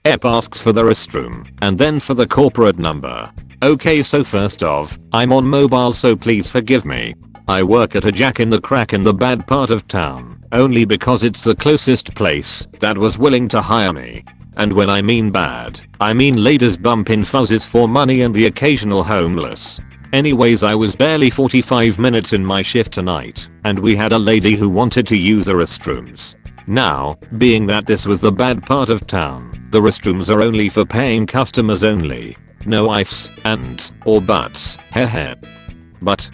Ep asks for the restroom and then for the corporate number. Okay, so first off, I'm on mobile, so please forgive me. I work at a Jack in the Crack in the bad part of town, only because it's the closest place that was willing to hire me. And when I mean bad, I mean ladies bumping fuzzes for money and the occasional homeless. Anyways, I was barely 45 minutes in my shift tonight, and we had a lady who wanted to use the restrooms. Now, being that this was the bad part of town, the restrooms are only for paying customers only. No ifs, ands, or buts, heh. But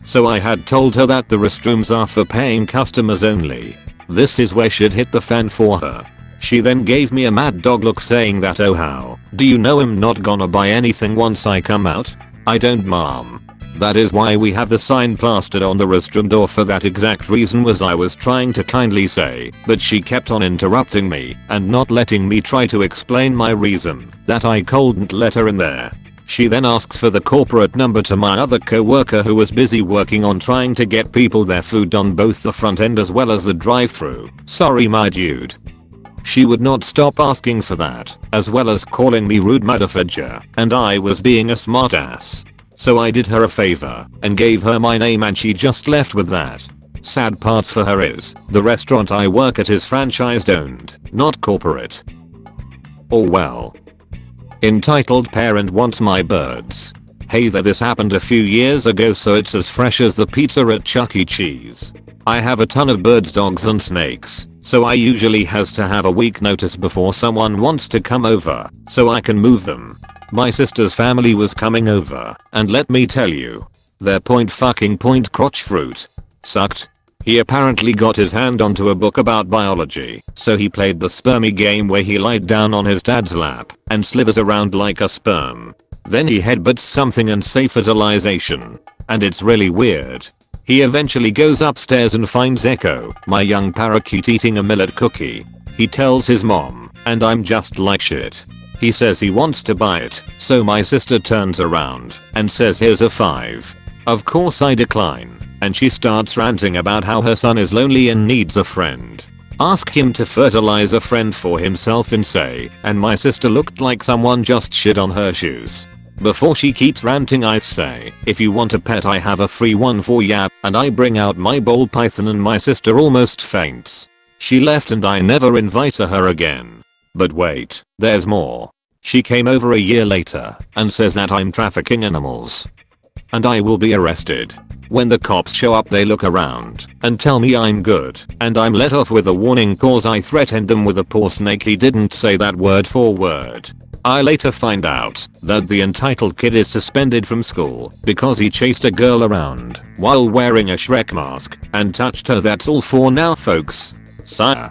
so I had told her that the restrooms are for paying customers only. This is where shit hit the fan for her. She then gave me a mad dog look saying that, oh how, do you know I'm not gonna buy anything once I come out? I don't, mom. That is why we have the sign plastered on the restroom door. For that exact reason, was I was trying to kindly say, but she kept on interrupting me and not letting me try to explain my reason that I couldn't let her in there. She then asks for the corporate number to my other co-worker who was busy working on trying to get people their food on both the front end as well as the drive-thru. Sorry my dude. She would not stop asking for that, as well as calling me rude motherfudger, and I was being a smartass. So I did her a favor and gave her my name, and she just left with that. Sad part for her is, the restaurant I work at is franchised owned, not corporate. Oh well. Entitled parent wants my birds. Hey there, this happened a few years ago, so it's as fresh as the pizza at Chuck E. Cheese. I have a ton of birds, dogs and snakes, so I usually has to have a week notice before someone wants to come over, so I can move them. My sister's family was coming over, and let me tell you, their point crotch fruit sucked. He apparently got his hand onto a book about biology, so he played the Spermy game where he lied down on his dad's lap and slithers around like a sperm. Then he headbutts something and say fertilization. And it's really weird. He eventually goes upstairs and finds Echo, my young parakeet, eating a millet cookie. He tells his mom, and I'm just like shit. He says he wants to buy it, so my sister turns around and says here's a 5. Of course I decline, and she starts ranting about how her son is lonely and needs a friend. Ask him to fertilize a friend for himself and say, and my sister looked like someone just shit on her shoes. Before she keeps ranting, I say, if you want a pet I have a free one for ya, and I bring out my ball python and my sister almost faints. She left and I never invited her again. But wait, there's more. She came over a year later and says that I'm trafficking animals. And I will be arrested. When the cops show up, they look around and tell me I'm good, and I'm let off with a warning cause I threatened them with a poor snake. He didn't say that word for word. I later find out that the entitled kid is suspended from school because he chased a girl around while wearing a Shrek mask and touched her. That's all for now, folks. Sire,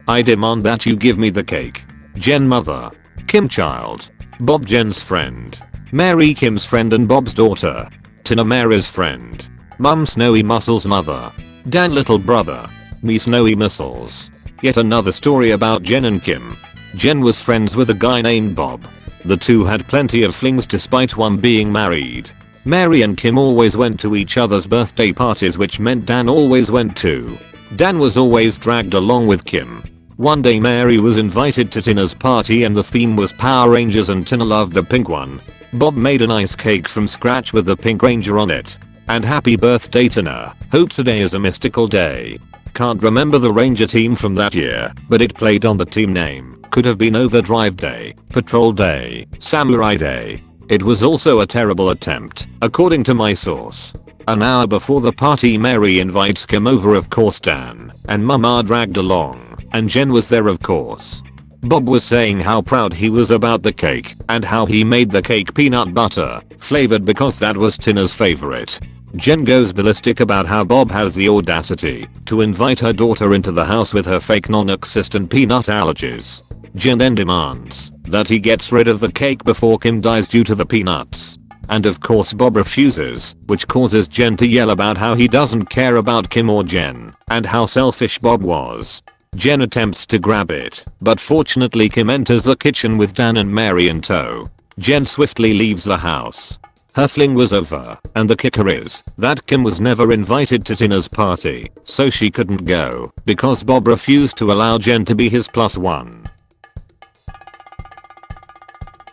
I demand that you give me the cake. Jen mother, Kim child, Bob Jen's friend, Mary Kim's friend and Bob's daughter, Tina Mary's friend, Mum Snowy Muscles mother, Dan little brother, me Snowy Muscles. Yet another story about Jen and Kim. Jen was friends with a guy named Bob. The two had plenty of flings despite one being married. Mary and Kim always went to each other's birthday parties, which meant Dan always went too. Dan was always dragged along with Kim. One day Mary was invited to Tina's party and the theme was Power Rangers and Tina loved the pink one. Bob made a nice cake from scratch with the Pink Ranger on it. And happy birthday Tina, hope today is a mystical day. Can't remember the Ranger team from that year, but it played on the team name. Could have been Overdrive Day, Patrol Day, Samurai Day. It was also a terrible attempt, according to my source. An hour before the party, Mary invites Kim over, of course Dan and Mum are dragged along, and Jen was there of course. Bob was saying how proud he was about the cake and how he made the cake peanut butter flavored because that was Tina's favorite. Jen goes ballistic about how Bob has the audacity to invite her daughter into the house with her fake non-existent peanut allergies. Jen then demands that he gets rid of the cake before Kim dies due to the peanuts. And of course Bob refuses, which causes Jen to yell about how he doesn't care about Kim or Jen and how selfish Bob was. Jen attempts to grab it, but fortunately Kim enters the kitchen with Dan and Mary in tow. Jen swiftly leaves the house. Her fling was over, and the kicker is that Kim was never invited to Tina's party, so she couldn't go because Bob refused to allow Jen to be his +1.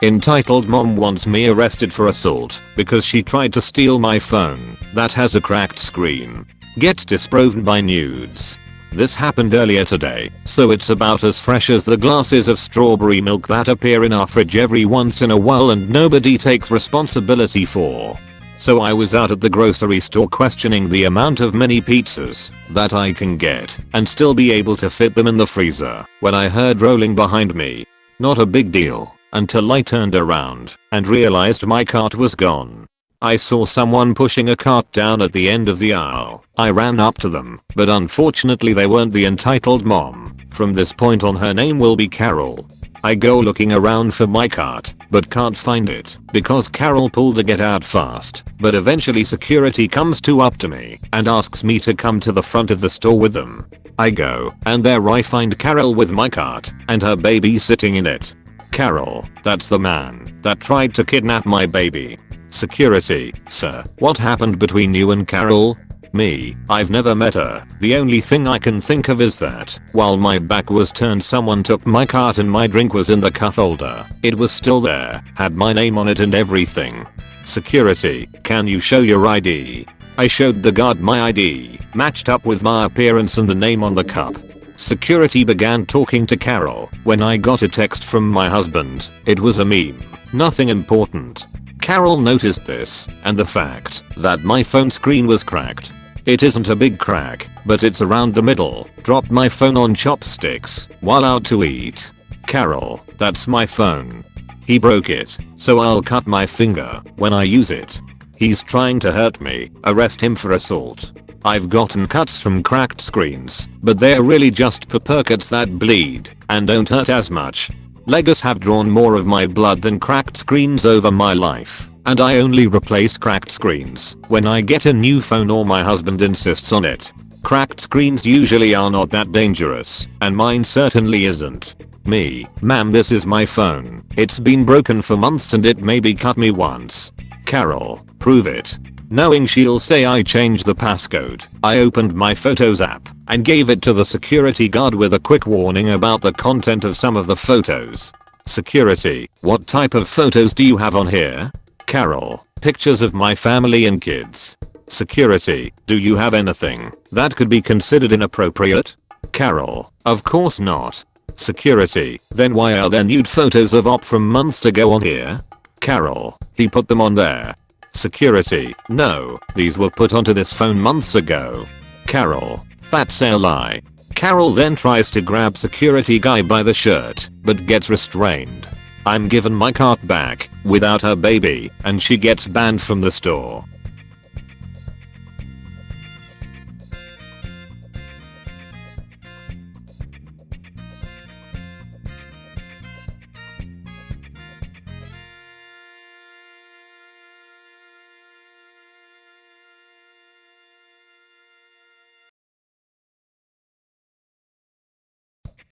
Entitled mom wants me arrested for assault because she tried to steal my phone that has a cracked screen. Gets disproved by Nudes. This happened earlier today, so it's about as fresh as the glasses of strawberry milk that appear in our fridge every once in a while and nobody takes responsibility for. So I was out at the grocery store questioning the amount of mini pizzas that I can get and still be able to fit them in the freezer when I heard rolling behind me. Not a big deal until I turned around and realized my cart was gone. I saw someone pushing a cart down at the end of the aisle. I ran up to them, but unfortunately they weren't the entitled mom. From this point on her name will be Carol. I go looking around for my cart, but can't find it because Carol pulled a get out fast. But eventually security comes up to me and asks me to come to the front of the store with them. I go, and there I find Carol with my cart and her baby sitting in it. Carol, that's the man that tried to kidnap my baby. Security, sir, what happened between you and Carol? Me, I've never met her. The only thing I can think of is that while my back was turned someone took my cart and my drink was in the cup holder. It was still there, had my name on it and everything. Security, can you show your ID? I showed the guard my ID, matched up with my appearance and the name on the cup. Security began talking to Carol when I got a text from my husband. It was a meme, nothing important. Carol noticed this and the fact that my phone screen was cracked. It isn't a big crack, but it's around the middle. Dropped my phone on chopsticks while out to eat. Carol, that's my phone. He broke it, so I'll cut my finger when I use it. He's trying to hurt me. Arrest him for assault. I've gotten cuts from cracked screens, but they're really just percuts that bleed and don't hurt as much. Legos have drawn more of my blood than cracked screens over my life, and I only replace cracked screens when I get a new phone or my husband insists on it. Cracked screens usually are not that dangerous, and mine certainly isn't. Me, ma'am, this is my phone. It's been broken for months and it maybe cut me once. Carol, prove it. Knowing she'll say I changed the passcode, I opened my Photos app and gave it to the security guard with a quick warning about the content of some of the photos. Security, what type of photos do you have on here? Carol, pictures of my family and kids. Security, do you have anything that could be considered inappropriate? Carol, of course not. Security, then why are there nude photos of Op from months ago on here? Carol, he put them on there. Security, no, these were put onto this phone months ago. Carol, that's a lie. Carol then tries to grab security guy by the shirt, but gets restrained. I'm given my cart back, without her baby, and she gets banned from the store.